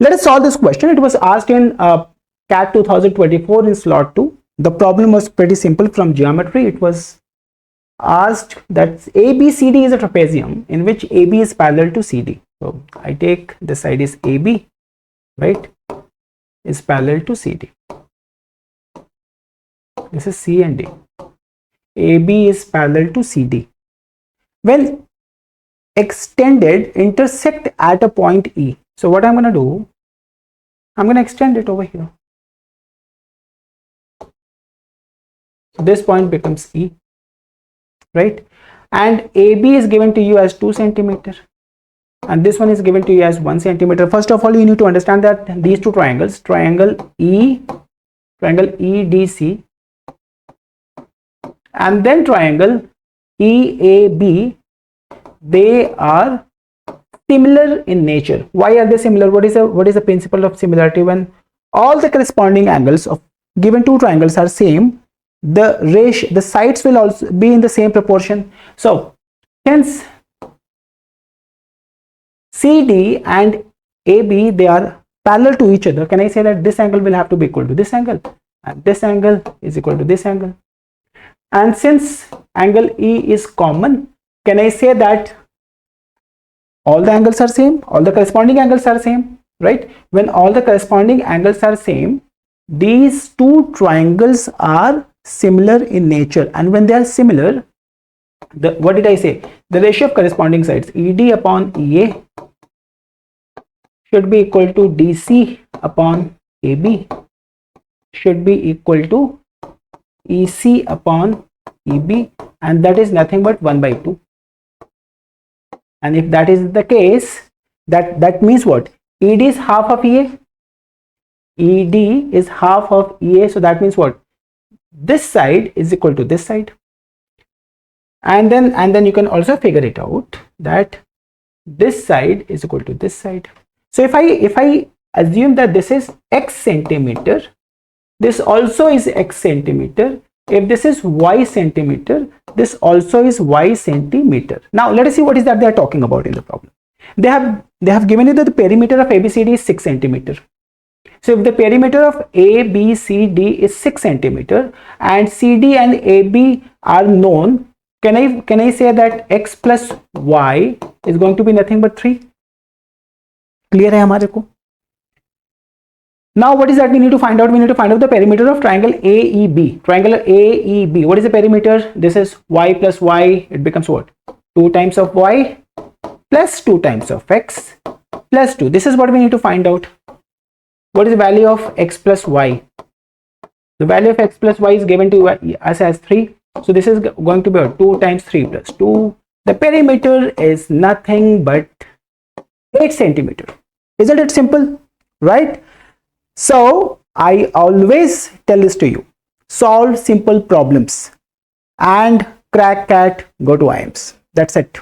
Let us solve this question. It was asked in CAT 2024 in slot 2. The problem was pretty simple from geometry. It was asked that ABCD is a trapezium in which AB is parallel to CD. So I take this side is AB, right, is parallel to CD. This is C and D. AB is parallel to CD. When extended, intersect at a point E. So what I'm going to do, I'm going to extend it over here. So this point becomes E, right? And AB is given to you as 2 centimeter. And this one is given to you as 1 centimeter. First of all, you need to understand that these two triangles, triangle EDC, and then triangle EAB, they are similar in nature. Why are they similar? What is the principle of similarity? When all the corresponding angles of given two triangles are same, the sides will also be in the same proportion. So hence CD and AB, they are parallel to each other. Can I say that this angle will have to be equal to this angle and this angle is equal to this angle? And since angle E is common, can I say that all the angles are same, all the corresponding angles are same, right? When all the corresponding angles are same, these two triangles are similar in nature, and when they are similar, what did I say? The ratio of corresponding sides, ED upon EA, should be equal to DC upon AB, should be equal to EC upon EB, and that is nothing but 1 by 2. And if that is the case, that means what? ED is half of EA. ED is half of EA, so that means what? This side is equal to this side. And then you can also figure it out that this side is equal to this side. So if I assume that this is X centimeter, this also is X centimeter. If this is Y centimeter, this also is Y centimeter. Now let us see what is that they are talking about in the problem. They have given you that the perimeter of ABCD is 6 centimeter. So if the perimeter of ABCD is 6 centimeter and CD and AB are known, can I say that X plus Y is going to be nothing but 3? Clear hai hamare ko? Now what is that we need to find out? We need to find out the perimeter of triangle AEB. Triangle AEB. What is the perimeter? This is Y plus Y. It becomes what? 2 times of Y plus 2 times of X plus 2. This is what we need to find out. What is the value of X plus Y? The value of X plus Y is given to us as 3. So this is going to be 2 times 3 plus 2. The perimeter is nothing but 8 centimeter. Isn't it simple? Right? So I always tell this to you. Solve simple problems and crack CAT, go to IIMs. That's it.